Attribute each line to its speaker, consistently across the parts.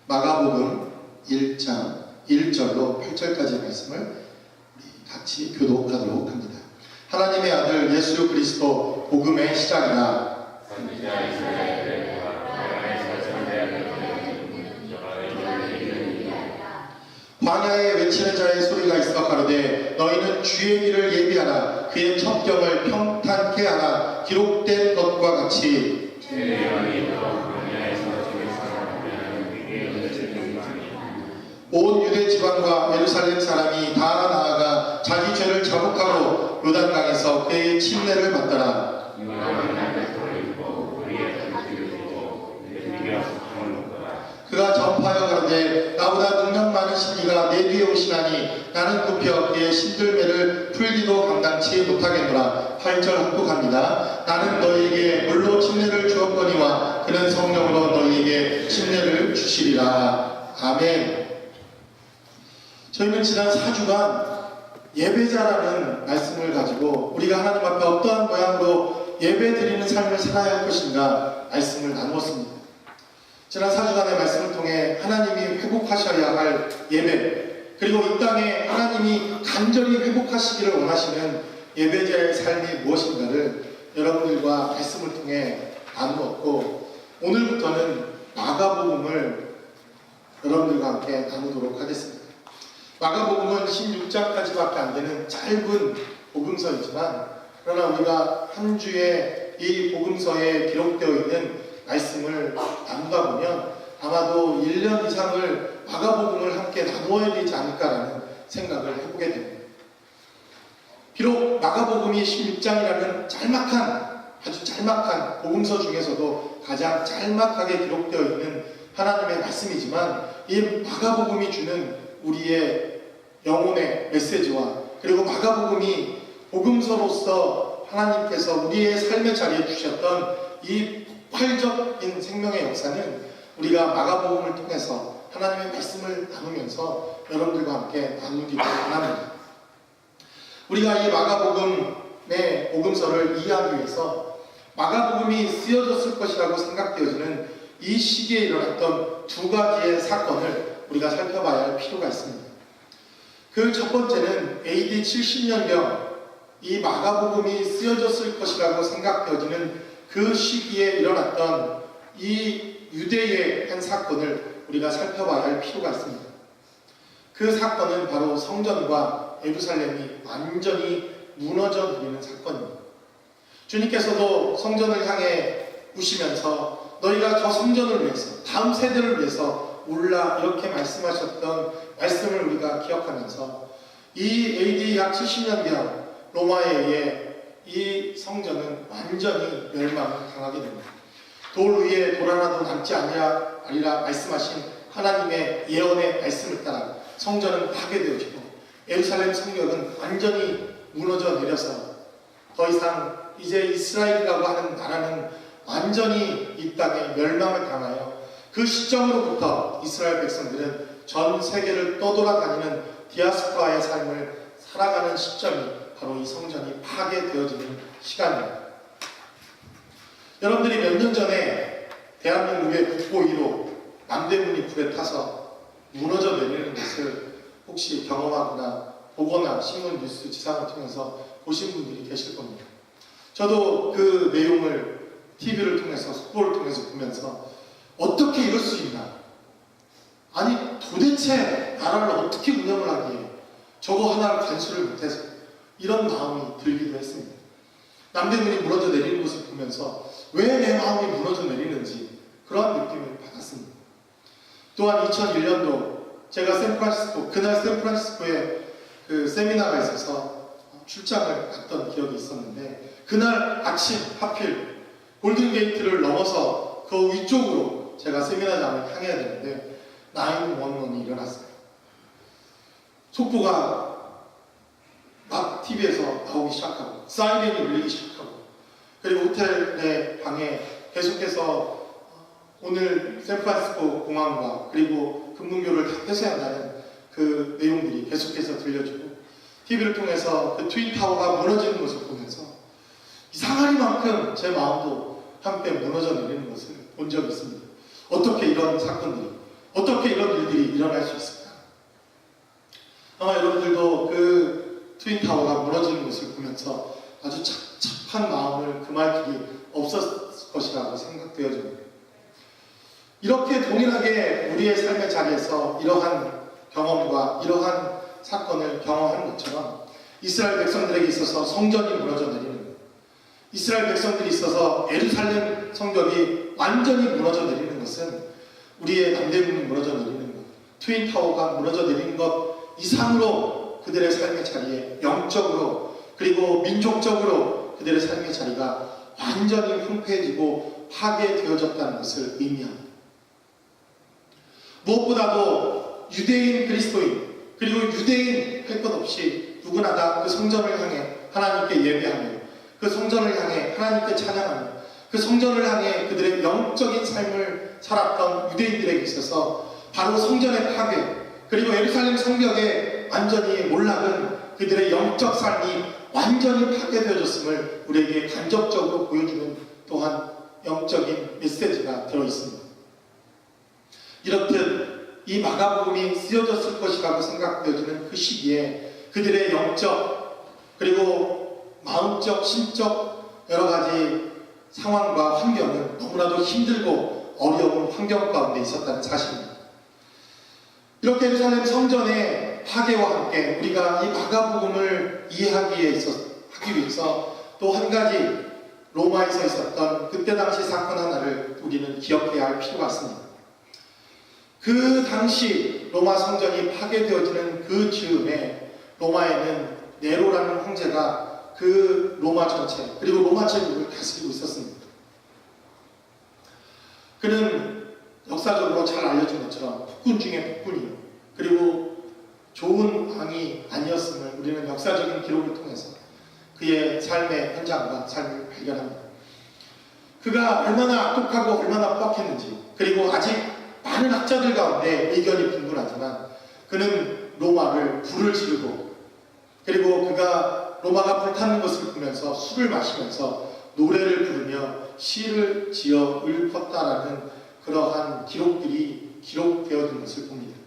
Speaker 1: 마가복음 1장 1절로 8절까지 말씀을 우리 같이 교독하도록 합니다. 하나님의 아들 예수 그리스도 복음의 시작이다. 광야에 외치는 자의 소리가 있어 가로되 너희는 주의 길을 예비하라. 그의 첩경을 평탄케 하라. 기록된 것과 같이 온 유대 지방과 예루살렘 사람이 다 나아가 자기 죄를 자복하고 요단강에서 그의 침례를 받더라. 그가 전파하여 가로되 나보다 능력 많으신 이가 내 뒤에 오시나니 나는 굽혀 그의 신들매를 풀기도 감당치 못하겠노라. 8절 합독합니다. 나는 너희에게 물로 침례를 주었거니와 그는 성령으로 너희에게 침례를 주시리라. 아멘. 저희는 지난 4주간 예배자라는 말씀을 가지고 우리가 하나님 앞에 어떠한 모양으로 예배드리는 삶을 살아야 할 것인가 말씀을 나누었습니다. 지난 4주간의 말씀을 통해 하나님이 회복하셔야 할 예배, 그리고 이 땅에 하나님이 간절히 회복하시기를 원하시는 예배자의 삶이 무엇인가를 여러분들과 말씀을 통해 나누었고, 오늘부터는 마가복음을 여러분들과 함께 나누도록 하겠습니다. 마가복음은 16장까지밖에 안 되는 짧은 복음서이지만, 그러나 우리가 한 주에 이 복음서에 기록되어 있는 말씀을 나누다 보면 아마도 1년 이상을 마가복음을 함께 나누어야 되지 않을까라는 생각을 해보게 됩니다. 비록 마가복음이 16장이라는 아주 짤막한 복음서 중에서도 가장 짤막하게 기록되어 있는 하나님의 말씀이지만, 이 마가복음이 주는 우리의 영혼의 메시지와, 그리고 마가복음이 복음서로서 하나님께서 우리의 삶의 자리에 주셨던 이 폭발적인 생명의 역사는 우리가 마가복음을 통해서 하나님의 말씀을 나누면서 여러분들과 함께 나누기를 원합니다. 우리가 이 마가복음의 복음서를 이해하기 위해서 마가복음이 쓰여졌을 것이라고 생각되어지는 이 시기에 일어났던 두 가지의 사건을 우리가 살펴봐야 할 필요가 있습니다. 그 첫 번째는 AD 70년경 이 마가복음이 쓰여졌을 것이라고 생각되어지는 그 시기에 일어났던 이 유대의 한 사건을 우리가 살펴봐야 할 필요가 있습니다. 그 사건은 바로 성전과 예루살렘이 완전히 무너져 내리는 사건입니다. 주님께서도 성전을 향해 우시면서 너희가 저 성전을 위해서, 다음 세대를 위해서 울라, 이렇게 말씀하셨던 말씀을 우리가 기억하면서 이 AD 약 70년경 로마에 의해 이 성전은 완전히 멸망을 당하게 됩니다. 돌 위에 돌 하나도 남지 아니라 말씀하신 하나님의 예언의 말씀을 따라 성전은 파괴되어지고 예루살렘 성벽은 완전히 무너져 내려서 더 이상 이제 이스라엘이라고 하는 나라는 완전히 이 땅에 멸망을 당하여, 그 시점으로부터 이스라엘 백성들은 전 세계를 떠돌아다니는 디아스포라의 삶을 살아가는 시점이 바로 이 성전이 파괴되어지는 시간입니다. 여러분들이 몇 년 전에 대한민국의 국보 1호 남대문이 불에 타서 무너져 내리는 것을 혹시 경험하거나 보거나 신문, 뉴스, 지상을 통해서 보신 분들이 계실 겁니다. 저도 그 내용을 TV를 통해서, 속보를 통해서 보면서 어떻게 이럴 수 있나? 아니 도대체 나라를 어떻게 운영을 하기에 저거 하나를 관수를 못해서, 이런 마음이 들기도 했습니다. 남대문이 무너져 내리는 것을 보면서 왜 내 마음이 무너져 내리는지 그러한 느낌을 받았습니다. 또한 2001년도 제가 그날 샌프란시스코에 그 세미나가 있어서 출장을 갔던 기억이 있었는데, 그날 아침 하필 골든게이트를 넘어서 그 위쪽으로 제가 세미나장을 향해야 되는데 911이 일어났어요. 속보가 막 TV에서 나오기 시작하고 사이렌이 울리기 시작하고, 그리고 호텔 내 방에 계속해서 오늘 샌프란시스코 공항과 그리고 금문교를 다 폐쇄한다는 그 내용들이 계속해서 들려주고, TV를 통해서 그 트윈타워가 무너지는 것을 보면서 이상하리만큼 제 마음도 한때 무너져 내리는 것을 본 적이 있습니다. 어떻게 이런 사건들이 어떻게 이런 일들이 일어날 수 있을까? 아마 여러분들도 그 트윈타워가 무너지는 것을 보면서 아주 착잡한 마음을 금할 길이 없었을 것이라고 생각되어집니다. 이렇게 동일하게 우리의 삶의 자리에서 이러한 경험과 이러한 사건을 경험하는 것처럼 이스라엘 백성들에게 있어서 성전이 무너져 내리는 것, 이스라엘 백성들이 있어서 예루살렘 성벽이 완전히 무너져 내리는 것은 우리의 남대문이 무너져 내리는 것, 트윈타워가 무너져 내리는 것 이상으로 그들의 삶의 자리에 영적으로 그리고 민족적으로 그들의 삶의 자리가 완전히 황폐해지고 파괴되어졌다는 것을 의미합니다. 무엇보다도 유대인 그리스도인 그리고 유대인 할 것 없이 누구나 다 그 성전을 향해 하나님께 예배하며 그 성전을 향해 하나님께 찬양하며 그 성전을 향해 그들의 영적인 삶을 살았던 유대인들에게 있어서 바로 성전의 파괴 그리고 예루살렘 성벽에 완전히 몰락은 그들의 영적 삶이 완전히 파괴되어졌음을 우리에게 간접적으로 보여주는 또한 영적인 메시지가 들어있습니다. 이렇듯 이 마가복음이 쓰여졌을 것이라고 생각되어지는 그 시기에 그들의 영적 그리고 마음적, 심적 여러 가지 상황과 환경은 너무나도 힘들고 어려운 환경 가운데 있었다는 사실입니다. 이렇게 예루살렘 성전의 파괴와 함께 우리가 이 마가복음을 이해하기 위해서 또 한 가지 로마에서 있었던 그때 당시 사건 하나를 우리는 기억해야 할 필요가 있습니다. 그 당시 로마 성전이 파괴되어지는 그 즈음에 로마에는 네로라는 황제가 그 로마 전체 그리고 로마 제국을 다스리고 있었습니다. 그는 역사적으로 잘 알려진 것처럼 폭군 중에 폭군이요 그리고 좋은 왕이 아니었음을 우리는 역사적인 기록을 통해서 그의 삶의 현장과 삶을 발견합니다. 그가 얼마나 악독하고 얼마나 포악했는지 그리고 아직 많은 학자들 가운데 의견이 분분하지만 그는 로마를 불을 지르고 그리고 그가 로마가 불타는 것을 보면서 술을 마시면서 노래를 부르며 시를 지어 읊었다라는 그러한 기록들이 기록되어진 것을 봅니다.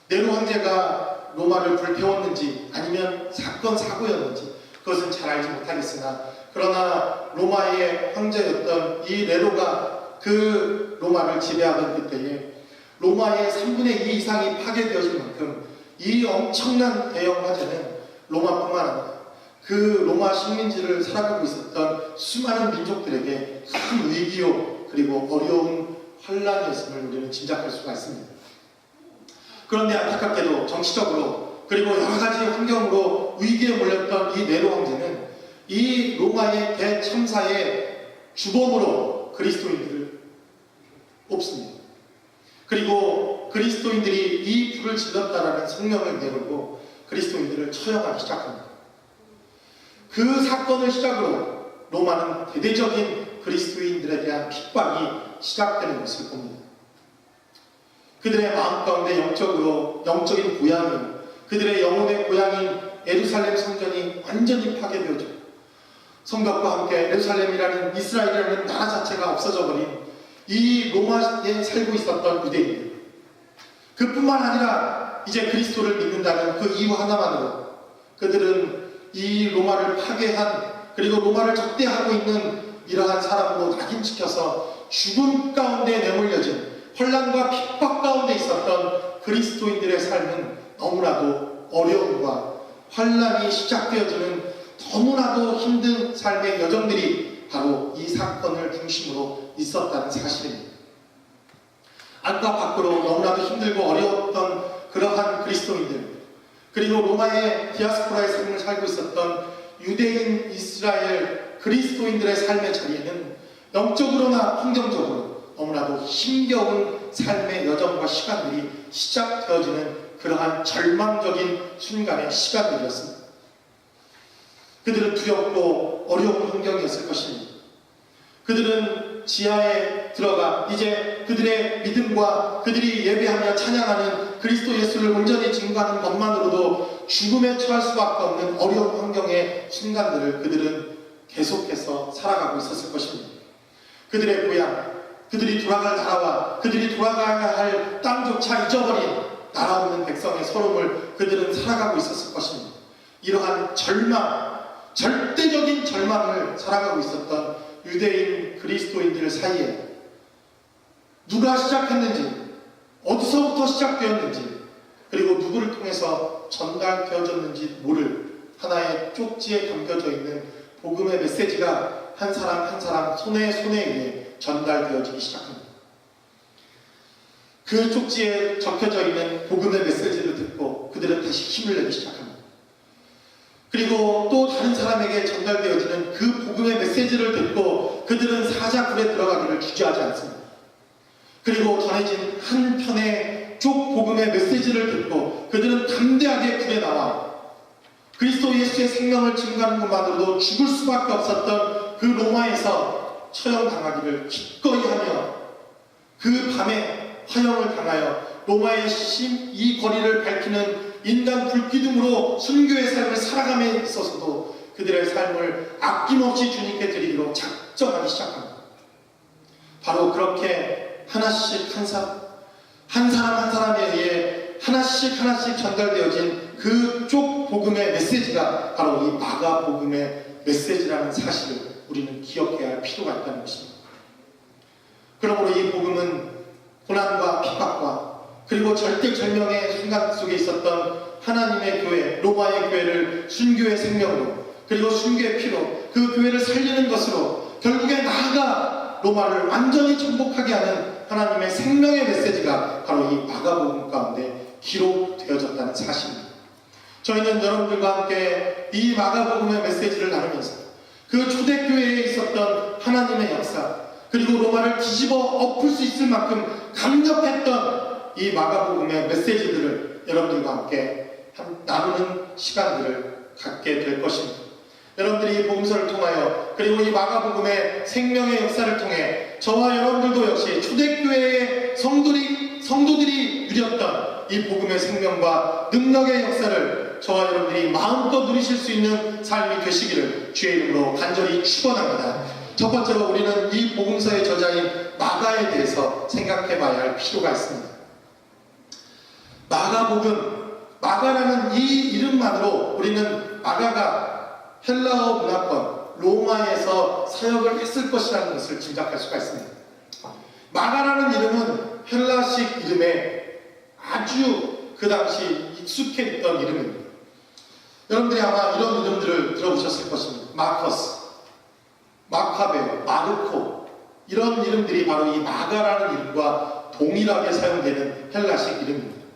Speaker 1: 네로 황제가 로마를 불태웠는지 아니면 사건 사고였는지 그것은 잘 알지 못하겠으나 그러나 로마의 황제였던 이 네로가 그 로마를 지배하던 그때에 로마의 3분의 2 이상이 파괴되어질 만큼 이 엄청난 대형 화재는 로마뿐만 아니라 그 로마 식민지를 살아가고 있었던 수많은 민족들에게 큰 위기요 그리고 어려운 환란이었음을 우리는 짐작할 수가 있습니다. 그런데 안타깝게도 정치적으로 그리고 여러 가지 환경으로 위기에 몰렸던 이 네로 황제는 이 로마의 대참사의 주범으로 그리스도인들을 뽑습니다. 그리고 그리스도인들이 이 불을 질렀다라는 성명을 내걸고 그리스도인들을 처형하기 시작합니다. 그 사건을 시작으로 로마는 대대적인 그리스도인들에 대한 핍박이 시작되는 것을 봅니다. 그들의 마음 가운데 영적인 고향인 그들의 영혼의 고향인 예루살렘 성전이 완전히 파괴되어지고 성벽과 함께 예루살렘이라는 이스라엘이라는 나라 자체가 없어져 버린 이 로마에 살고 있었던 유대인들 그뿐만 아니라 이제 그리스도를 믿는다는 그 이유 하나만으로 그들은 이 로마를 파괴한 그리고 로마를 적대하고 있는 이러한 사람으로 낙인시켜서 죽음 가운데 내몰려진 혼란과 핍박 가운데 있었던 그리스도인들의 삶은 너무나도 어려움과 환란이 시작되어지는 너무나도 힘든 삶의 여정들이 바로 이 사건을 중심으로 있었다는 사실입니다. 안과 밖으로 너무나도 힘들고 어려웠던 그러한 그리스도인들 그리고 로마의 디아스포라의 삶을 살고 있었던 유대인 이스라엘 그리스도인들의 삶의 자리에는 영적으로나 환경적으로 너무나도 힘겨운 삶의 여정과 시간들이 시작되어지는 그러한 절망적인 순간의 시간들이었습니다. 그들은 두렵고 어려운 환경이었을 것입니다. 그들은 지하에 들어가 이제 그들의 믿음과 그들이 예배하며 찬양하는 그리스도 예수를 온전히 증거하는 것만으로도 죽음에 처할 수밖에 없는 어려운 환경의 순간들을 그들은 계속해서 살아가고 있었을 것입니다. 그들의 고향, 그들이 돌아갈 나라와 그들이 돌아가야 할 땅조차 잊어버린 나라 없는 백성의 서름을 그들은 살아가고 있었을 것입니다. 이러한 절망, 절대적인 절망을 살아가고 있었던 유대인 그리스도인들 사이에 누가 시작했는지, 어디서부터 시작되었는지, 그리고 누구를 통해서 전달되어졌는지 모를 하나의 쪽지에 담겨져 있는 복음의 메시지가 한 사람 한 사람 손에 의해 전달되어지기 시작합니다. 그 쪽지에 적혀져 있는 복음의 메시지를 듣고 그들은 다시 힘을 내기 시작합니다. 그리고 또 다른 사람에게 전달되어지는 그 복음의 메시지를 듣고 그들은 사자굴에 들어가기를 주저하지 않습니다. 그리고 전해진 한 편의 쪽 복음의 메시지를 듣고 그들은 담대하게 불에 나와 그리스도 예수의 생명을 증거하는 것만으로도 죽을 수밖에 없었던 그 로마에서 처형당하기를 기꺼이 하며 그 밤에 화형을 당하여 로마의 이 거리를 밝히는 인간 불기둥으로 순교의 삶을 살아감에 있어서도 그들의 삶을 아낌없이 주님께 드리기로 작정하기 시작합니다. 바로 그렇게 하나씩 한 사람 한 사람에 의해 하나씩 전달되어진 그쪽 복음의 메시지가 바로 이 마가 복음의 메시지라는 사실을 우리는 기억해야 할 필요가 있다는 것입니다. 그러므로 이 복음은 고난과 핍박과 그리고 절대절명의 순간 속에 있었던 하나님의 교회, 로마의 교회를 순교의 생명으로 그리고 순교의 피로 그 교회를 살리는 것으로 결국에 나아가 로마를 완전히 정복하게 하는 하나님의 생명의 메시지가 바로 이 마가복음 가운데 기록되어졌다는 사실입니다. 저희는 여러분들과 함께 이 마가복음의 메시지를 나누면서 그 초대교회에 있었던 하나님의 역사 그리고 로마를 뒤집어 엎을 수 있을 만큼 강력했던 이 마가복음의 메시지들을 여러분들과 함께 나누는 시간들을 갖게 될 것입니다. 여러분들이 이 복음서를 통하여 그리고 이 마가복음의 생명의 역사를 통해 저와 여러분들도 역시 초대교회의 성도들이 누렸던 이 복음의 생명과 능력의 역사를 저와 여러분들이 마음껏 누리실 수 있는 삶이 되시기를 주의 이름으로 간절히 축원합니다. 첫 번째로 우리는 이 복음서의 저자인 마가에 대해서 생각해 봐야 할 필요가 있습니다. 마가복음, 마가라는 이 이름만으로 우리는 마가가 헬라어 문화권, 로마에서 사역을 했을 것이라는 것을 짐작할 수가 있습니다. 마가라는 이름은 헬라식 이름에 아주 그 당시 익숙해 있던 이름입니다. 여러분들이 아마 이런 이름들을 들어보셨을 것입니다. 마커스, 마카베오, 마르코 이런 이름들이 바로 이 마가라는 이름과 동일하게 사용되는 헬라식 이름입니다.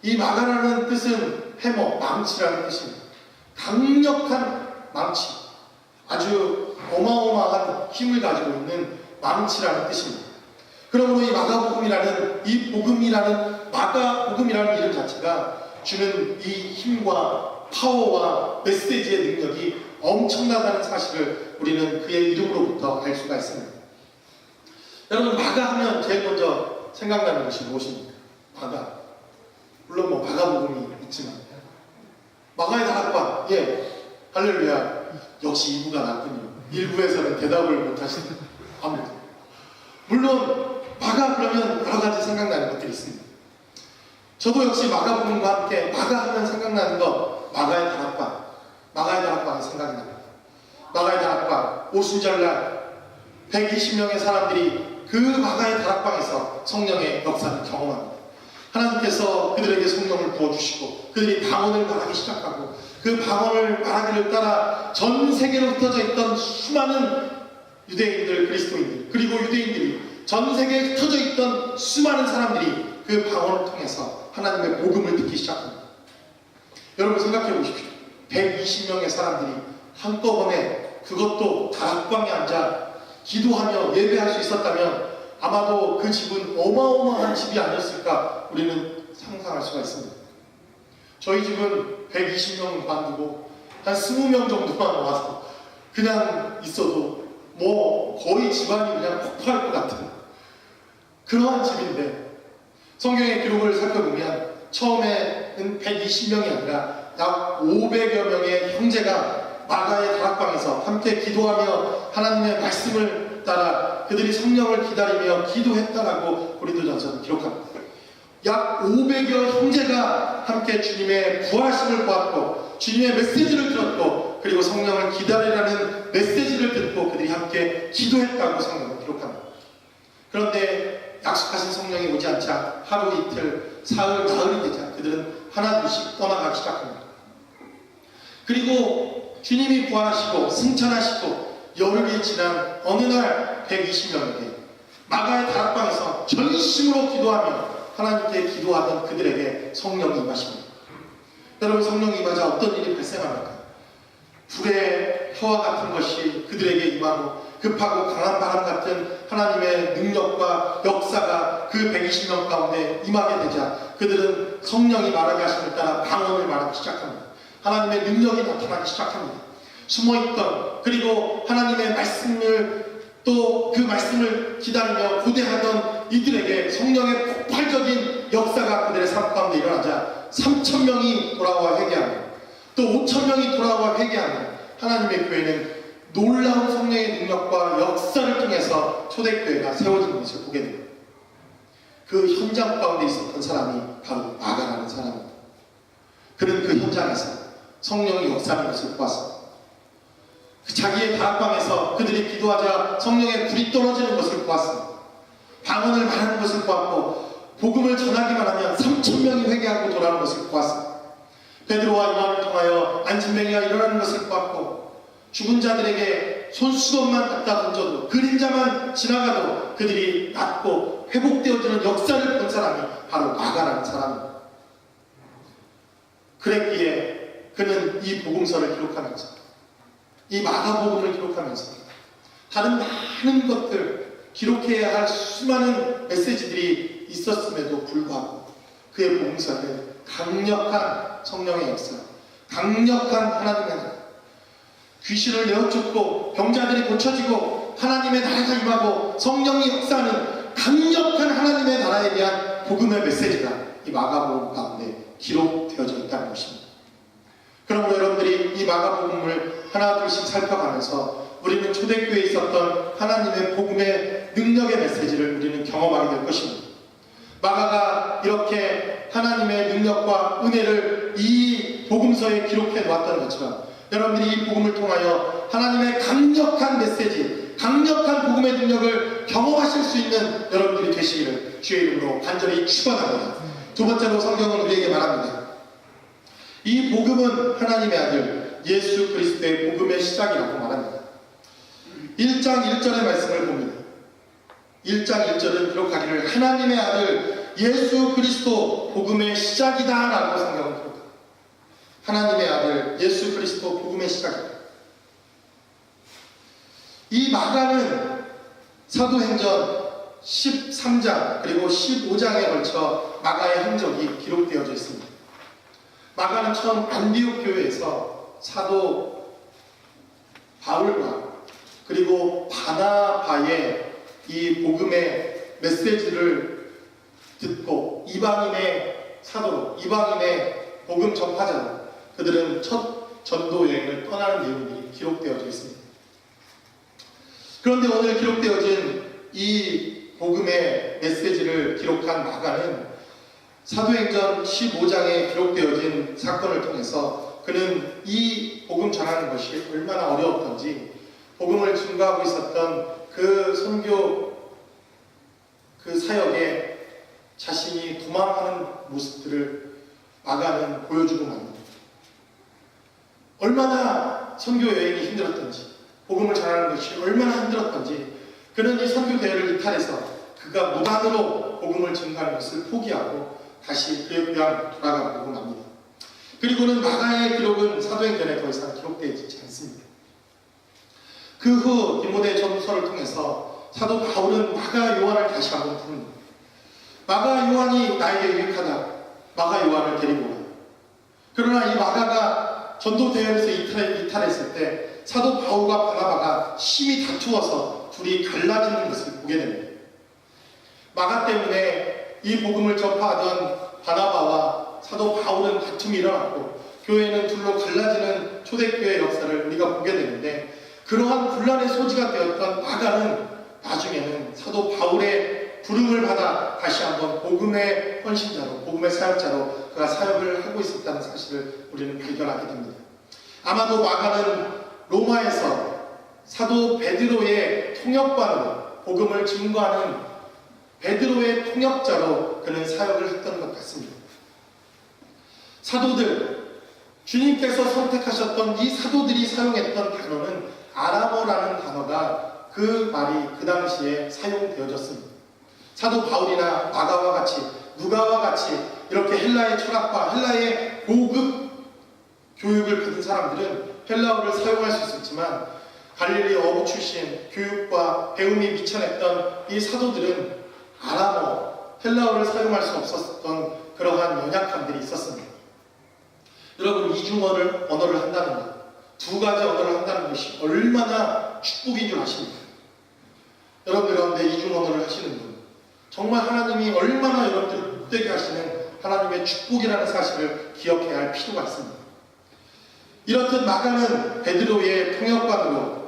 Speaker 1: 이 마가라는 뜻은 해머, 망치라는 뜻입니다. 강력한 망치, 아주 어마어마한 힘을 가지고 있는 망치라는 뜻입니다. 그러므로 이 마가복음이라는 이 복음이라는 마가복음이라는 이름 자체가 주는 이 힘과 파워와 메시지의 능력이 엄청나다는 사실을 우리는 그의 이름으로부터 알 수가 있습니다. 여러분 마가하면 제일 먼저 생각나는 것이 무엇입니까? 마가. 물론 뭐 마가복음이 있지만 마가의 다락방, 예, 할렐루야. 역시 2부가 낫군요. 1부에서는 대답을 못하시는 아무도. 물론 마가 그러면 여러 가지 생각나는 것들이 있습니다. 저도 역시 마가복음과 함께 마가하면 생각나는 것, 마가의 다락방이 생각이 납니다. 마가의 다락방, 오순절날 120명의 사람들이 그 마가의 다락방에서 성령의 역사를 경험합니다. 하나님께서 그들에게 성령을 부어주시고 그들이 방언을 말하기 시작하고 그 방언을 말하기를 따라 전 세계로 흩어져 있던 수많은 유대인들, 그리스도인들 그리고 유대인들이 전 세계에 흩어져 있던 수많은 사람들이 그 방언을 통해서 하나님의 복음을 듣기 시작합니다. 여러분 생각해 보십시오. 120명의 사람들이 한꺼번에 그것도 다락방에 앉아 기도하며 예배할 수 있었다면 아마도 그 집은 어마어마한 집이 아니었을까 우리는 상상할 수가 있습니다. 저희 집은 120명 관두고 한 20명 정도만 와서 그냥 있어도 뭐 거의 집안이 그냥 폭발할 것 같은 그러한 집인데 성경의 기록을 살펴보면 처음에는 120명이 아니라 약 500여 명의 형제가 마가의 다락방에서 함께 기도하며 하나님의 말씀을 따라 그들이 성령을 기다리며 기도했다라고 고린도전서는 기록합니다. 약 500여 형제가 함께 주님의 부활하심을 보았고 주님의 메시지를 들었고 그리고 성령을 기다리라는 메시지를 듣고 그들이 함께 기도했다고 성경은 기록합니다. 그런데 약속하신 성령이 오지 않자 하루 이틀 사흘 나흘이 되자 그들은 하나둘씩 떠나가기 시작합니다. 그리고 주님이 부활하시고 승천하시고 열흘이 지난 어느 날 120명에게 마가의 다락방에서 전심으로 기도하며 하나님께 기도하던 그들에게 성령이 임하십니다. 여러분, 성령이 임하자 어떤 일이 발생합니까? 불의 혀와 같은 것이 그들에게 임하고 급하고 강한 바람 같은 하나님의 능력과 역사가 그 120명 가운데 임하게 되자 그들은 성령이 말하게 하심을 따라 방언을 말하기 시작합니다. 하나님의 능력이 나타나기 시작합니다. 숨어있던 그리고 하나님의 말씀을 또 그 말씀을 기다리며 고대하던 이들에게 성령의 폭발적인 역사가 그들의 삶 가운데 일어나자 3,000명이 돌아와 회개하며 또 5,000명이 돌아와 회개하며 하나님의 교회는 놀라운 성령의 능력과 역사를 통해서 초대교회가 세워진 것을 보게 됩니다. 그 현장 가운데 있었던 사람이 바로 마가라는 사람입니다. 그는 그 현장에서 성령의 역사하는 것을 보았습니다. 자기의 다락방에서 그들이 기도하자 성령의 불이 떨어지는 것을 보았습니다. 방언을 말하는 것을 보았고 복음을 전하기만 하면 3,000명이 회개하고 돌아오는 것을 보았습니다. 베드로와 요한을 통하여 안진뱅이가 일어나는 것을 보았고 죽은 자들에게 손수건만 갖다 던져도 그림자만 지나가도 그들이 낫고 회복되어지는 역사를 본 사람이 바로 마가라는 사람입니다. 그랬기에 그는 이 복음서를 기록하면서 이 마가복음을 기록하면서 다른 많은 것들 기록해야 할 수많은 메시지들이 있었음에도 불구하고 그의 복음서는 강력한 성령의 역사, 강력한 하나님의 나라, 귀신을 내어쫓고 병자들이 고쳐지고 하나님의 나라가 임하고 성령이 역사하는 강력한 하나님의 나라에 대한 복음의 메시지가 이 마가복음 가운데 기록되어져 있다는 것입니다. 그러므로 여러분들이 이 마가복음을 하나 둘씩 살펴가면서 우리는 초대교회에 있었던 하나님의 복음의 능력의 메시지를 우리는 경험하게 될 것입니다. 마가가 이렇게 하나님의 능력과 은혜를 이 복음서에 기록해 놓았다는 것처럼 여러분들이 이 복음을 통하여 하나님의 강력한 메시지, 강력한 복음의 능력을 경험하실 수 있는 여러분들이 되시기를 주의 이름으로 간절히 축원합니다. 두 번째로 성경은 우리에게 말합니다. 이 복음은 하나님의 아들 예수 그리스도의 복음의 시작이라고 말합니다. 1장 1절의 말씀을 봅니다. 1장 1절은 기록하기를 하나님의 아들 예수 그리스도 복음의 시작이다 라고 성경은 기록합니다. 하나님의 아들 예수 그리스도 복음의 시작이다. 이 마가는 사도행전 13장 그리고 15장에 걸쳐 마가의 행적이 기록되어져 있습니다. 마가는 처음 안디옥 교회에서 사도 바울과 그리고 바나바의 이 복음의 메시지를 듣고 이방인의 사도로, 이방인의 복음 전파자로 그들은 첫 전도 여행을 떠나는 내용이 기록되어져 있습니다. 그런데 오늘 기록되어진 이 복음의 메시지를 기록한 마가는 사도행전 15장에 기록되어진 사건을 통해서 그는 이 복음 전하는 것이 얼마나 어려웠던지 복음을 증거하고 있었던 그 선교 그 사역에 자신이 도망하는 모습들을 마가는 보여주고 맙니다. 얼마나 선교 여행이 힘들었던지 복음을 전하는 것이 얼마나 힘들었던지 그는 이 선교 대회를 이탈해서 그가 무단으로 복음을 증거하는 것을 포기하고 다시 그의 고향 돌아가고 맙니다. 그리고는 마가의 기록은 사도행전에 더 이상 기록되어 있지 않습니다. 그 후 디모데 전서를 통해서 사도 바울은 마가 요한을 다시 한번 부릅니다. 마가 요한이 나에게 유익하다. 마가 요한을 데리고 오라. 그러나 이 마가가 전도 대회에서 이탈했을 때 사도 바울과 바나바가 심히 다투어서 둘이 갈라지는 것을 보게 됩니다. 마가 때문에 이 복음을 전파하던 바나바와 사도 바울은 다툼이 일어났고 교회는 둘로 갈라지는 초대교회 역사를 우리가 보게 되는데 그러한 분란의 소지가 되었던 마가는 나중에는 사도 바울의 부름을 받아 다시 한번 복음의 헌신자로, 복음의 사역자로 그가 사역을 하고 있었다는 사실을 우리는 발견하게 됩니다. 아마도 마가는 로마에서 사도 베드로의 통역관으로 복음을 증거하는 베드로의 통역자로 그는 사역을 했던 것 같습니다. 사도들, 주님께서 선택하셨던 이 사도들이 사용했던 단어는 아람어라는 단어가 그 말이 그 당시에 사용되어졌습니다. 사도 바울이나 마가와 같이, 누가와 같이 이렇게 헬라의 철학과 헬라의 고급 교육을 받은 사람들은 헬라어를 사용할 수 있었지만 갈릴리 어부 출신 교육과 배움이 미천했던 이 사도들은 아람어, 헬라어를 사용할 수 없었던 그러한 연약함들이 있었습니다. 여러분, 이중어를 언어를 한다는 것, 두 가지 언어를 한다는 것이 얼마나 축복인 줄 아십니까? 여러분들 가운데 이중 언어를 하시는 분, 정말 하나님이 얼마나 여러분들을 복되게 하시는 하나님의 축복이라는 사실을 기억해야 할 필요가 있습니다. 이렇듯 마가는 베드로의 통역관으로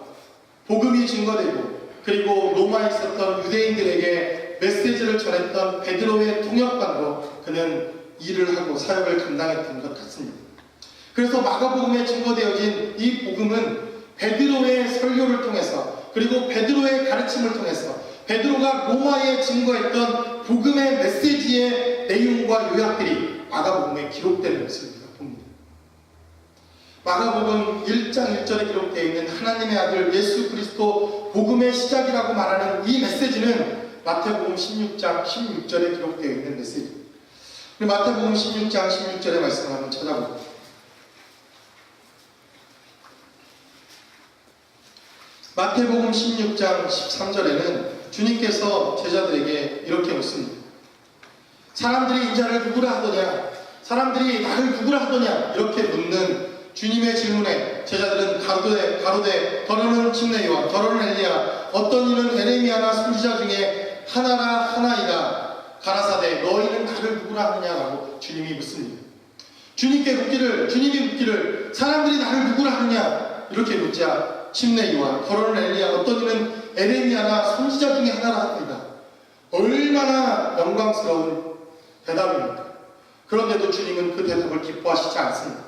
Speaker 1: 복음이 증거되고, 그리고 로마에 있었던 유대인들에게 메시지를 전했던 베드로의 통역관으로 그는 일을 하고 사역을 감당했던 것 같습니다. 그래서 마가복음에 증거되어진 이 복음은 베드로의 설교를 통해서, 그리고 베드로의 가르침을 통해서 베드로가 로마에 증거했던 복음의 메시지의 내용과 요약들이 마가복음에 기록되는 것을 우리가 봅니다. 마가복음 1장 1절에 기록되어 있는 하나님의 아들 예수 그리스도 복음의 시작이라고 말하는 이 메시지는 마태복음 16장 16절에 기록되어 있는 메시지입니다. 마태복음 16장 16절의 말씀을 한번 찾아볼게요. 마태복음 16장 13절에는 주님께서 제자들에게 이렇게 묻습니다. 사람들이 인자를 누구라 하더냐? 사람들이 나를 누구라 하더냐? 이렇게 묻는 주님의 질문에 제자들은 가로되 더러는 침례요한, 더러는 엘리야, 어떤 이는 에레미야나 선지자 중에 하나이다. 가라사대 너희는 나를 누구라 하느냐라고 주님이 묻습니다. 주님이 묻기를 사람들이 나를 누구라 하느냐? 이렇게 묻자 침례요한, 더러는 엘리야, 어떤 이는 에레미야나 선지자 중에 하나라 합니다. 얼마나 영광스러운 대답입니까? 그런데도 주님은 그 대답을 기뻐하시지 않습니다.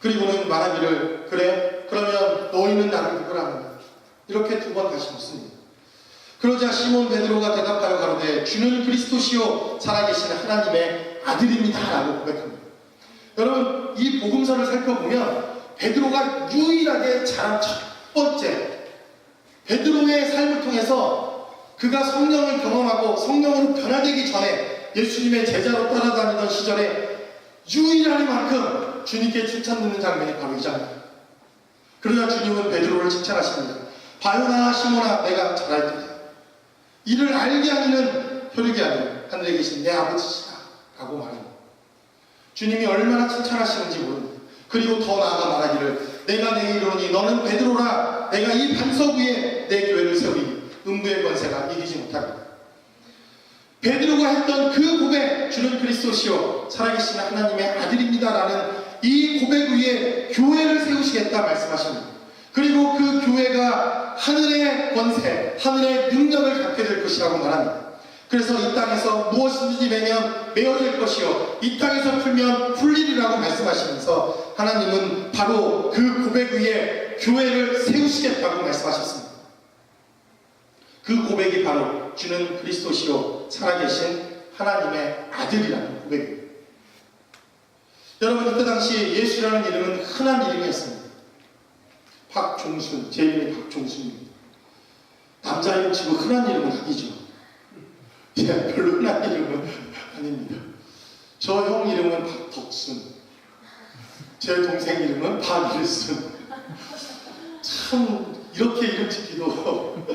Speaker 1: 그리고는 말하기를 그래? 그러면 너희는 나를 누구라 하느냐? 이렇게 두 번 다시 묻습니다. 그러자 시몬 베드로가 대답하여 가로되 주는 그리스도시요 살아계신 하나님의 아들입니다 라고 고백합니다. 여러분, 이 복음서를 살펴보면 베드로가 유일하게 자란 첫 번째, 베드로의 삶을 통해서 그가 성령을 경험하고 성령으로 변화되기 전에 예수님의 제자로 따라다니던 시절에 유일할 만큼 주님께 칭찬 듣는 장면이 바로 이 장면입니다. 그러자 주님은 베드로를 칭찬하십니다. 바요나 시몬아, 내가 잘할테다. 이를 알게 하기는 혈육이 아니라 하늘에 계신 내 아버지시다 라고 말합니다. 주님이 얼마나 칭찬하시는지 모릅니다. 그리고 더 나아가 말하기를 내가 내 이르노니 너는 베드로라, 내가 이 반석 위에 내 교회를 세우리니 음부의 권세가 이기지 못하리라. 베드로가 했던 그 고백, 주는 그리스도시요 살아계신 하나님의 아들입니다 라는 이 고백 위에 교회를 세우시겠다 말씀하십니다. 그리고 그 교회가 하늘의 권세, 하늘의 능력을 갖게 될 것이라고 말합니다. 그래서 이 땅에서 무엇이든지 매면 메어질 것이요 이 땅에서 풀면 풀리리라고 말씀하시면서 하나님은 바로 그 고백 위에 교회를 세우시겠다고 말씀하셨습니다. 그 고백이 바로 주는 그리스도시요 살아계신 하나님의 아들이라는 고백입니다. 여러분, 그때 당시 예수라는 이름은 흔한 이름이었습니다. 박종순, 제 이름이 박종순입니다. 남자 이름 치고 흔한 이름은 아니죠. 별로 흔한 이름은 아닙니다. 저 형 이름은 박덕순, 제 동생 이름은 박일순. 참 이렇게 이름 짓기도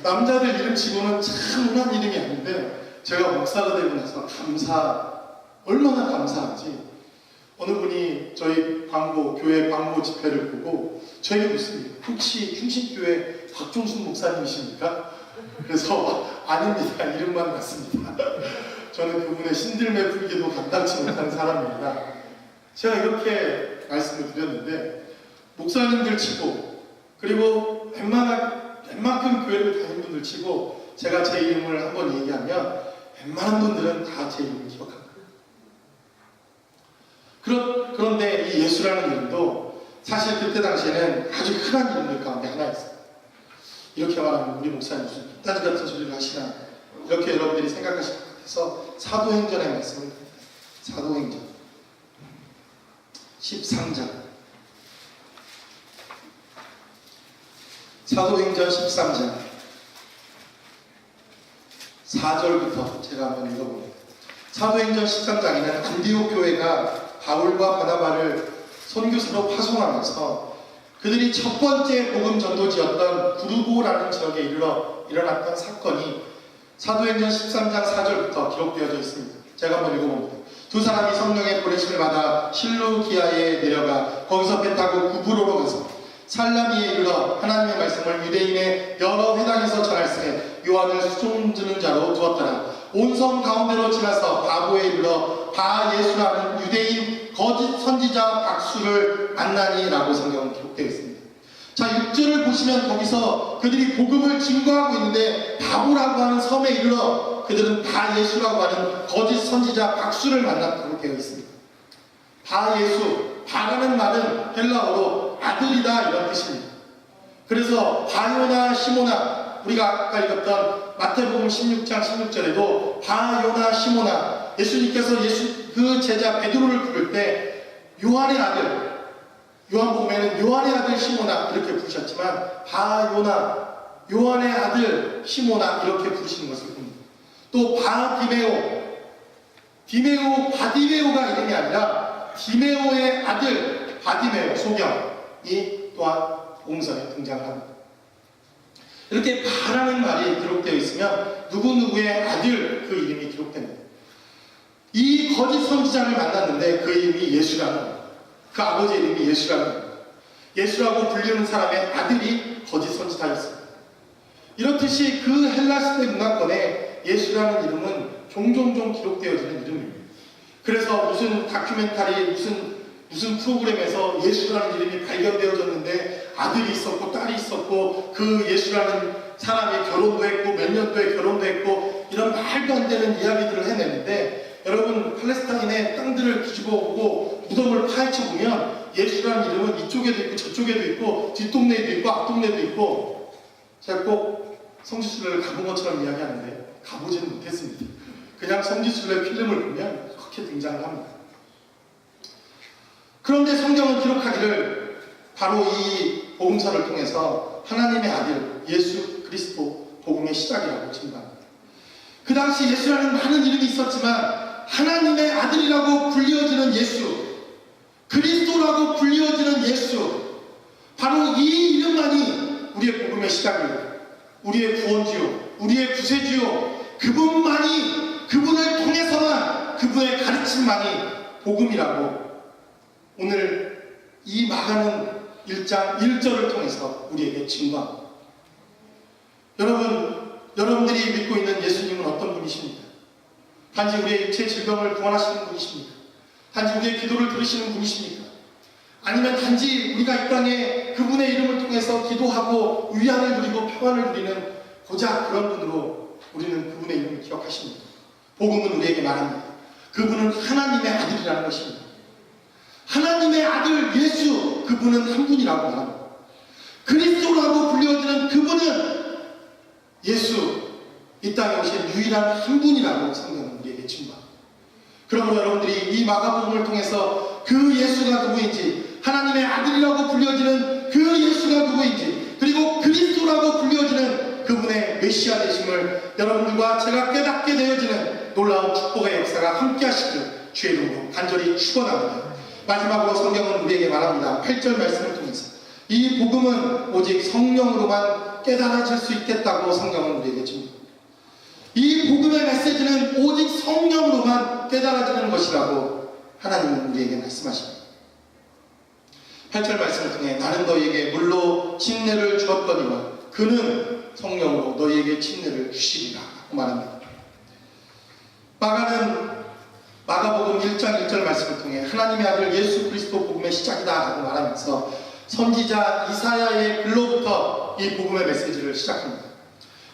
Speaker 1: 남자들 이름 치고는 참 흔한 이름이 아닌데, 제가 목사가 되고 나서 얼마나 감사한지 어느 분이 저희 교회 광고 집회를 보고 저에게 묻습니다. 혹시 충신교회 박종순 목사님이십니까? 그래서 아닙니다. 이름만 같습니다. 저는 그분의 신들매 풀기도 감당치 못하는 사람입니다. 제가 이렇게 말씀을 드렸는데, 목사님들 치고 그리고 웬만큼 교회를 다닌 분들 치고 제가 제 이름을 한번 얘기하면 웬만한 분들은 다 제 이름을 기억합니다. 그런데 이 예수라는 이름도 사실 그때 당시에는 아주 흔한 이름들 가운데 하나였어요. 이렇게 말하면 우리 목사님 무슨 딴지 같은 소리를 하시나 이렇게 여러분들이 생각하실 것 같아서 사도행전의 말씀을 드립니다. 사도행전 13장 사도행전 13장 4절부터 제가 한번 읽어봅니다. 사도행전 13장에는 안디옥 교회가 바울과 바나바를 선교사로 파송하면서 그들이 첫 번째 복음 전도지였던 구르고라는 지역에 일어났던 사건이 사도행전 13장 4절부터 기록되어져 있습니다. 제가 한번 읽어봅니다. 두 사람이 성령의 보내심을 받아 실루기아에 내려가 거기서 배 타고 구브로로 가서 살라미에 이르러 하나님의 말씀을 유대인의 여러 회당에서 전할세 요한을 수종드는 자로 두었더라. 온 성 가운데로 지나서 바보에 이르러 바 예수라는 유대인 거짓 선지자 박수를 만나니라고 성경은 기록되어 있습니다. 자, 6절을 보시면 거기서 그들이 복음을 증거하고 있는데 바보라고 하는 섬에 이르러 그들은 바 예수라고 하는 거짓 선지자 박수를 만났다고 되어 있습니다. 바 예수, 바라는 말은 헬라어로 아들이다 이런 뜻입니다. 그래서 바요나 시모나 우리가 아까 읽었던 마태복음 16장 16절에도 바요나 시모나 예수님께서 그 제자 베드로를 부를 때 요한의 아들 요한복음에는 요한의 아들 시모나 이렇게 부르셨지만 바요나 요한의 아들 시모나 이렇게 부르시는 것을 봅니다. 또 디메오 바디메오가 이름이 아니라 디메오의 아들 바디메오 소경이 또한 복음서에 등장을 합니다. 이렇게 바라는 말이 기록되어 있으면 누구누구의 아들 그 이름이 기록됩니다. 이 거짓 선지자를 만났는데 그 이름이 예수라는 그 아버지 이름이 예수라는 예수라고 불리는 사람의 아들이 거짓 선지자였습니다. 이렇듯이 그 헬라시대 문화권에 예수라는 이름은 종종 기록되어지는 이름입니다. 그래서 무슨 다큐멘터리 무슨 프로그램에서 예수라는 이름이 발견되어졌는데 아들이 있었고 딸이 있었고 그 예수라는 사람이 결혼도 했고 몇 년도에 결혼도 했고 이런 말도 안 되는 이야기들을 해내는데 여러분 팔레스타인의 땅들을 뒤집어 오고 무덤을 파헤쳐 보면 예수라는 이름은 이쪽에도 있고 저쪽에도 있고 뒷동네에도 있고 앞동네에도 있고 제가 꼭 성지순례를 가본 것처럼 이야기하는데 가보지는 못했습니다. 그냥 성지순례 필름을 보면 그렇게 등장을 합니다. 그런데 성경은 기록하기를 바로 이 복음서를 통해서 하나님의 아들 예수 그리스도 복음의 시작이라고 증거합니다. 그 당시 예수라는 많은 이름이 있었지만 하나님의 아들이라고 불리어지는 예수, 그리스도라고 불리어지는 예수, 바로 이 이름만이 우리의 복음의 시작이요, 우리의 구원주요, 우리의 구세주요, 그분을 통해서만 그분의 가르침만이 복음이라고 오늘 이 마가는 1장 1절을 통해서 우리에게 증거합니다. 여러분들이 믿고 있는 예수님은 어떤 분이십니까? 단지 우리의 육체 질병을 구원하시는 분이십니까? 단지 우리의 기도를 들으시는 분이십니까? 아니면 단지 우리가 이 땅에 그분의 이름을 통해서 기도하고 위안을 누리고 평안을 누리는 고작 그런 분으로 우리는 그분의 이름을 기억하십니다. 복음은 우리에게 말합니다. 그분은 하나님의 아들이라는 것입니다. 하나님의 아들 예수, 그분은 한 분이라고 말합니다. 그리스도라고 불려지는 그분은 예수, 이 땅에 오신 유일한 한 분이라고 성경은 우리에게 증거합니다. 그러므로 여러분들이 이 마가복음을 통해서 그 예수가 누구인지, 하나님의 아들이라고 불려지는 그 예수가 누구인지, 그리고 그리스도라고 불려지는 그분의 메시아 되심을 여러분들과 제가 깨닫게 되어지는 놀라운 축복의 역사가 함께 하시길 주의 이름으로 간절히 축원합니다. 마지막으로 성경은 우리에게 말합니다. 8절 말씀을 통해서 이 복음은 오직 성령으로만 깨달아질 수 있겠다고 성경은 우리에게 증거합니다. 이 복음의 메시지는 오직 성령으로만 깨달아지는 것이라고 하나님은 우리에게 말씀하십니다. 8절 말씀을 통해 나는 너희에게 물로 침례를 주었거니와 그는 성령으로 너희에게 침례를 주시리라 라고 말합니다. 마가복음 1장 1절 말씀을 통해 하나님의 아들 예수 그리스도 복음의 시작이다 라고 말하면서 선지자 이사야의 글로부터 이 복음의 메시지를 시작합니다.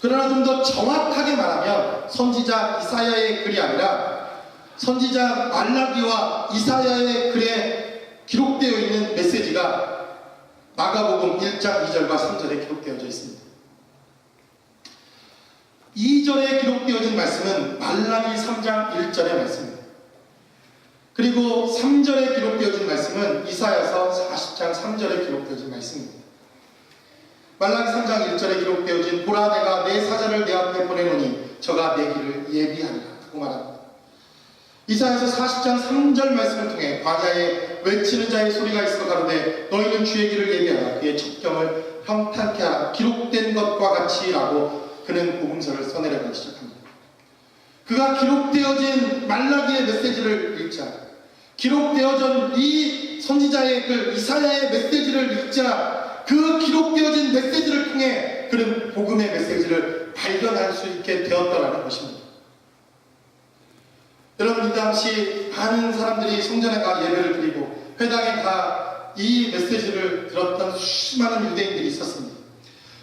Speaker 1: 그러나 좀 더 정확하게 말하면 선지자 이사야의 글이 아니라 선지자 말라기와 이사야의 글에 기록되어 있는 메시지가 마가복음 1장 2절과 3절에 기록되어져 있습니다. 2절에 기록되어진 말씀은 말라기 3장 1절의 말씀입니다. 그리고 3절에 기록되어진 말씀은 이사야서 40장 3절에 기록되어진 말씀입니다. 말라기 3장 1절에 기록되어진 보라 내가 내 사자를 내 앞에 보내노니 저가 내 길을 예비하리라 라고 말합니다. 이사야서 40장 3절 말씀을 통해 광야에 외치는 자의 소리가 있어 가로되 너희는 주의 길을 예비하라 그의 첩경을 평탄케 하라 기록된 것과 같이 라고 그는 복음서를 써내려가기 시작합니다. 그가 기록되어진 말라기의 메시지를 읽자 기록되어진 이 선지자의 글 이사야의 메시지를 읽자 그 기록되어진 메시지를 통해 그는 복음의 메시지를 발견할 수 있게 되었더라는 것입니다. 여러분 이 당시 많은 사람들이 성전에 가 예배를 드리고 회당에 가 이 메시지를 들었던 수많은 유대인들이 있었습니다.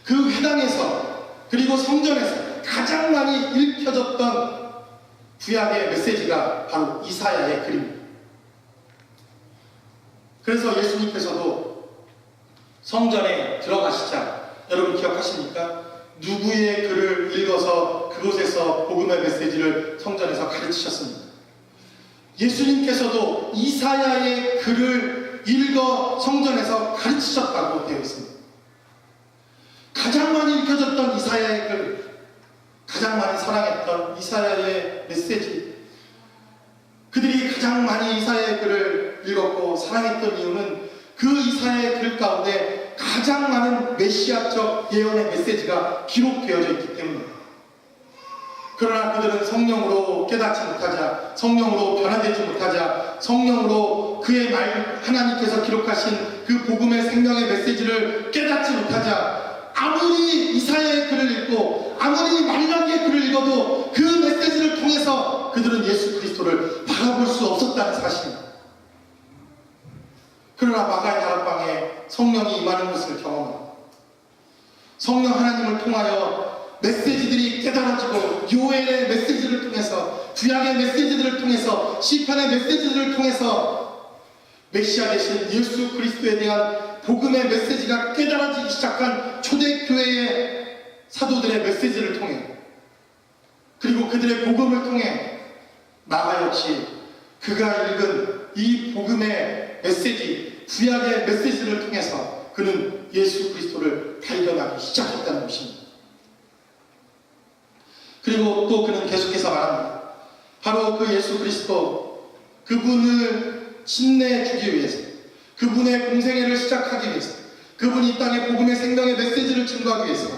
Speaker 1: 그 회당에서 그리고 성전에서 가장 많이 읽혀졌던 구약의 메시지가 바로 이사야의 글입니다. 그래서 예수님께서도 성전에 들어가시자 여러분 기억하십니까? 누구의 글을 읽어서 그곳에서 복음의 메시지를 성전에서 가르치셨습니다. 예수님께서도 이사야의 글을 읽어 성전에서 가르치셨다고 되어 있습니다. 가장 많이 읽혀졌던 이사야의 글, 가장 많이 사랑했던 이사야의 메시지, 그들이 가장 많이 이사야의 글을 읽었고 사랑했던 이유는 그 이사야의 글 가운데 가장 많은 메시아적 예언의 메시지가 기록되어져 있기 때문입니다. 그러나 그들은 성령으로 깨닫지 못하자, 성령으로 변화되지 못하자, 성령으로 그의 말 하나님께서 기록하신 그 복음의 생명의 메시지를 깨닫지 못하자 아무리 이사야의 글을 읽고 아무리 말라기의 글을 읽어도 그 메시지를 통해서 그들은 예수 그리스도를 바라볼 수 없었다는 사실입니다. 그러나 마가의 다락방에 성령이 임하는 것을 경험합니다. 성령 하나님을 통하여 메시지들이 깨달아지고 요엘의 메시지를 통해서 구약의 메시지들을 통해서 시편의 메시지들을 통해서 메시아 되신 예수 그리스도에 대한 복음의 메시지가 깨달아지기 시작한 초대교회의 사도들의 메시지를 통해 그리고 그들의 복음을 통해 마가 역시 그가 읽은 이 복음의 메시지 구약의 메시지를 통해서 그는 예수 그리스도를 발견하기 시작했다는 것입니다. 그리고 또 그는 계속해서 말합니다. 바로 그 예수 그리스도 그분을 신내주기 위해서 그분의 공생애를 시작하기 위해서 그분이 이 땅에 복음의 생명의 메시지를 증거하기 위해서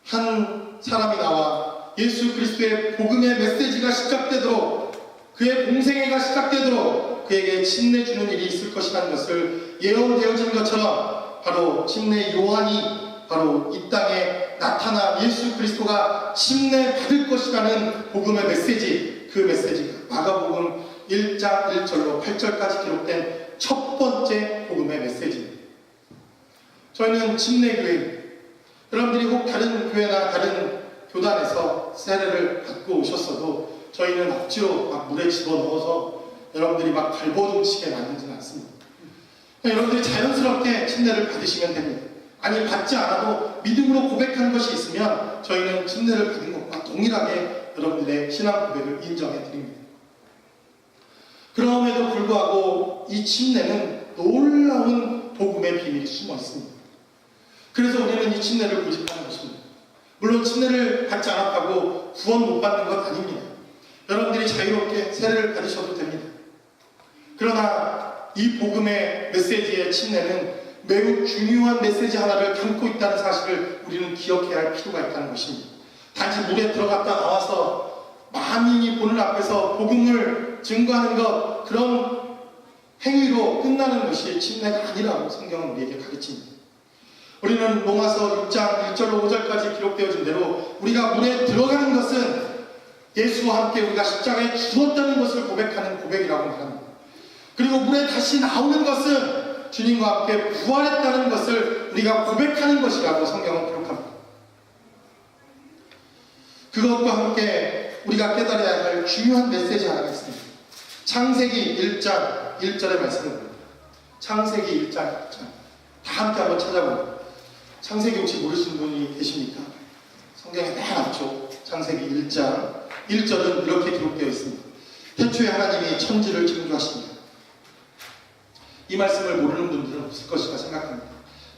Speaker 1: 한 사람이 나와 예수 그리스도의 복음의 메시지가 시작되도록 그의 공생애가 시작되도록 그에게 침례주는 일이 있을 것이라는 것을 예언되어진 것처럼 바로 침례 요한이 바로 이 땅에 나타나 예수 그리스도가 침례받을 것이라는 복음의 메시지 그 메시지가 마가복음 1장 1절로 8절까지 기록된 첫 번째 복음의 메시지입니다. 저희는 침례교회입니다. 여러분들이 혹 다른 교회나 다른 교단에서 세례를 받고 오셨어도 저희는 억지로 막 물에 집어넣어서 여러분들이 막 발버둥치게 만들지는 않습니다. 여러분들이 자연스럽게 침례를 받으시면 됩니다. 아니 받지 않아도 믿음으로 고백하는 것이 있으면 저희는 침례를 받은 것과 동일하게 여러분들의 신앙 고백을 인정해 드립니다. 그럼에도 불구하고 이 침례는 놀라운 복음의 비밀이 숨어 있습니다. 그래서 우리는 이 침례를 고집하는 것입니다. 물론 침례를 받지 않았다고 구원 못 받는 것 아닙니다. 여러분들이 자유롭게 세례를 받으셔도 됩니다. 그러나 이 복음의 메시지의 침례는 매우 중요한 메시지 하나를 담고 있다는 사실을 우리는 기억해야 할 필요가 있다는 것입니다. 단지 물에 들어갔다 나와서 만인이 보는 앞에서 복음을 증거하는 것 그런 행위로 끝나는 것이 침례가 아니라고 성경은 우리에게 가르칩니다. 우리는 로마서 6장 1절로 5절까지 기록되어진 대로 우리가 물에 들어가는 것은 예수와 함께 우리가 십자가에 죽었다는 것을 고백하는 고백이라고 말합니다. 그리고 물에 다시 나오는 것은 주님과 함께 부활했다는 것을 우리가 고백하는 것이라고 성경은 기록합니다. 그것과 함께 우리가 깨달아야 할 중요한 메시지 하나가 있습니다. 창세기 1장 1절의 말씀을 봅니다. 창세기 1장 1절. 다 함께 한번 찾아봅니다. 창세기 혹시 모르시는 분이 계십니까? 성경에 맨 앞쪽 창세기 1장 1절은 이렇게 기록되어 있습니다. 태초에 하나님이 천지를 창조하십니다. 이 말씀을 모르는 분들은 없을 것이라 생각합니다.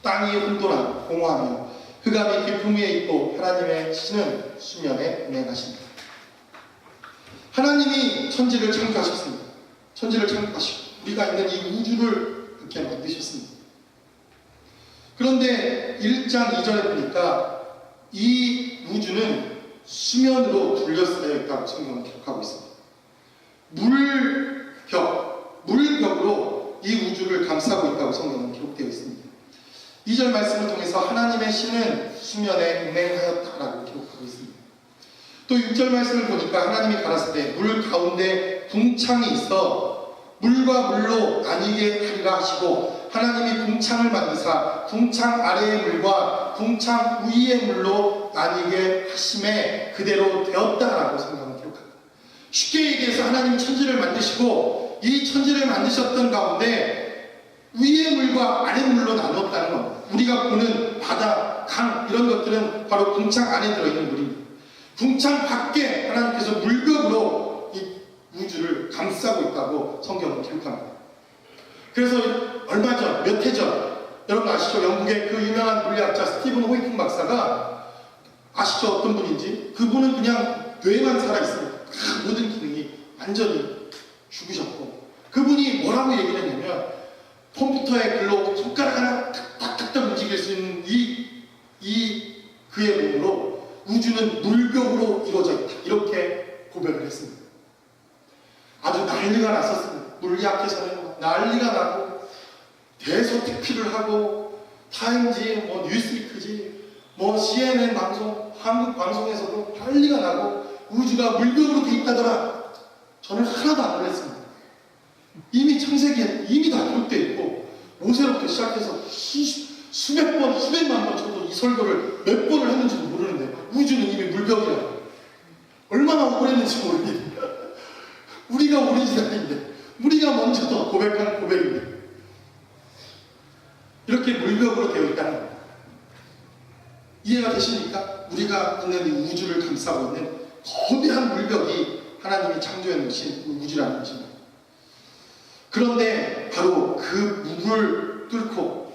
Speaker 1: 땅이 혼돈하고 공허하며 흑암이 깊음 위에 있고 하나님의 신은 수면에 운행하십니다. 하나님이 천지를 창조하셨습니다. 천지를 창조하시고 우리가 있는 이 우주를 그렇게 만드셨습니다. 그런데 1장 2절에 보니까 이 우주는 수면으로 둘러싸여 있다고 성경은 기록하고 있습니다. 물벽으로 이 우주를 감싸고 있다고 성경은 기록되어 있습니다. 2절 말씀을 통해서 하나님의 신은 수면에 운행하였다라고 기록하고 있습니다. 또 6절 말씀을 보니까 하나님이 가라사대 물 가운데 궁창이 있어 물과 물로 나뉘게 하리라 하시고 하나님이 궁창을 만드사 궁창 아래의 물과 궁창 위의 물로 나뉘게 하심에 그대로 되었다라고 성경은 기록합니다. 쉽게 얘기해서 하나님이 천지를 만드시고 이 천지를 만드셨던 가운데 위의 물과 아래 물로 나눴다는 겁니다. 우리가 보는 바다, 강 이런 것들은 바로 궁창 안에 들어있는 물입니다. 궁창 밖에 하나님께서 물벽으로 이 우주를 감싸고 있다고 성경은 기록합니다. 그래서 얼마 전, 몇 해 전, 여러분 아시죠? 영국의 그 유명한 물리학자 스티븐 호이킹 박사가 아시죠? 어떤 분인지? 그분은 그냥 뇌만 살아있습니다. 모든 기능이 완전히 죽으셨고 그분이 뭐라고 얘기를 했냐면 컴퓨터의 글로 손가락 하나 탁탁탁 움직일 수 있는 그의 몸으로 우주는 물벽으로 이루어져 있다. 이렇게 고백을 했습니다. 아주 난리가 났었습니다. 물리학에서는 난리가 나고 대서특필을 하고 타임지, 뉴스위크지, CNN 방송, 한국 방송에서도 난리가 나고 우주가 물벽으로 돼 있다더라. 저는 하나도 안 놀랐습니다. 이미 창세기에 이미 다 기록되어 있고 모세로부터 시작해서 수백 번, 수백만 번 저도 이 설교를 몇 번을 했는지도 모르는데 우주는 이미 물벽이라고. 얼마나 오래했는지 모릅니다. 우리가 오리지널인데 우리가 먼저 더 고백한 고백인데 이렇게 물벽으로 되어 있다는 겁니다. 이해가 되십니까? 우리가 있는 이 우주를 감싸고 있는 거대한 물벽이 하나님이 창조해 놓으신 우주라는 것입니다. 그런데 바로 그 물을 뚫고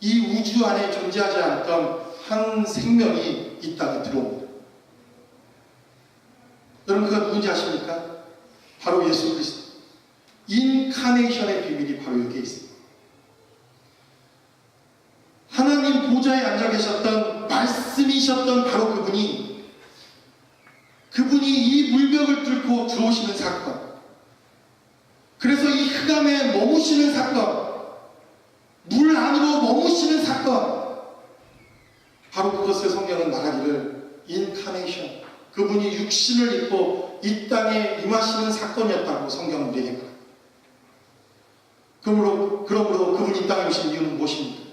Speaker 1: 이 우주 안에 존재하지 않던 한 생명이 이 땅에 들어옵니다. 여러분 그가 누군지 아십니까? 바로 예수 그리스도. 인카네이션의 비밀이 바로 여기에 있습니다. 하나님 보좌에 앉아 계셨던 말씀이셨던 바로 그분이 이 물벽을 뚫고 들어오시는 사건, 그래서 이 흑암에 머무시는 사건, 물 안으로 머무시는 사건, 바로 그것을 성경은 말하기를 인카네이션, 그분이 육신을 입고 이 땅에 임하시는 사건이었다고 성경은 우리에게 말합니다. 그러므로 그분이 이 땅에 오신 이유는 무엇입니까?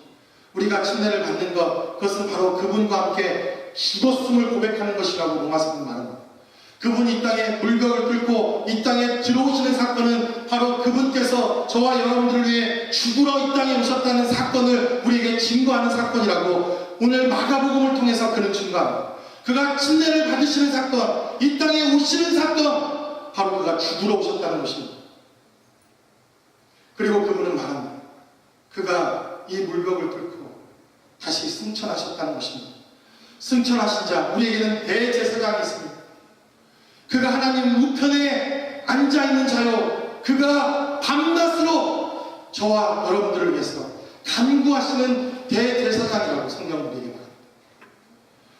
Speaker 1: 우리가 침례를 받는 것, 그것은 바로 그분과 함께 죽었음을 고백하는 것이라고 로마서는 말합니다. 그분이 이 땅에 물벽을 뚫고 이 땅에 들어오시는 사건은 바로 그분께서 저와 여러분들을 위해 죽으러 이 땅에 오셨다는 사건을 우리에게 증거하는 사건이라고 오늘 마가복음을 통해서 그는 증거합니다. 그가 침례를 받으시는 사건, 이 땅에 오시는 사건, 바로 그가 죽으러 오셨다는 것입니다. 그리고 그분은 말합니다. 그가 이 물벽을 뚫고 다시 승천하셨다는 것입니다. 승천하신 자, 우리에게는 대제사장이 있습니다. 그가 하나님 우편에 앉아있는 자요, 그가 밤낮으로 저와 여러분들을 위해서 간구하시는 대제사장이라고 성경은 우리에게 말합니다.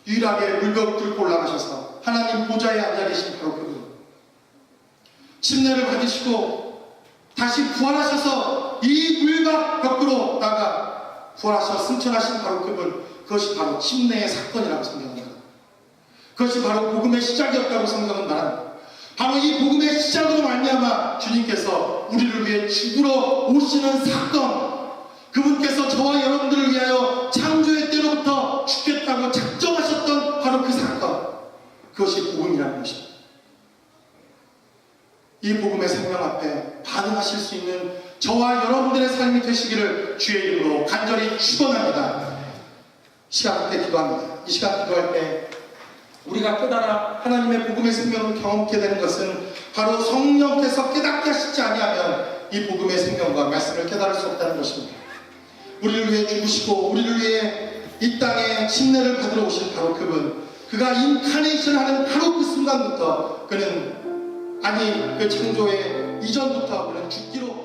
Speaker 1: 유일하게 물벽을 뚫고 올라가셔서 하나님 보좌에 앉아 계신 바로 그분, 침례를 받으시고 다시 부활하셔서 이 물밖 밖으로 나가 부활하셔 승천하신 바로 그분, 그것이 바로 침례의 사건이라고 성경은 말합니다. 그것이 바로 복음의 시작이었다고 성경은 말합니다. 바로 이 복음의 시작으로 말미암아 주님께서 우리를 위해 죽으러 오시는 사건, 그분께서 저와 여러분들을 위하여 창조의 때로부터 죽겠다고 작정하셨던 바로 그 사건, 그것이 복음이라는 것입니다. 이 복음의 생명 앞에 반응하실 수 있는 저와 여러분들의 삶이 되시기를 주의 이름으로 간절히 축원합니다. 시간 때 기도합니다. 이 시간 기도할 때 우리가 깨달아 하나님의 복음의 생명을 경험하게 되는 것은 바로 성령께서 깨닫게 하시지 아니하면 이 복음의 생명과 말씀을 깨달을 수 없다는 것입니다. 우리를 위해 죽으시고 우리를 위해 이 땅에 침례를 받으러 오신 바로 그분, 그가 인카네이션 하는 바로 그 순간부터 그는 그 창조의 이전부터 그는 죽기로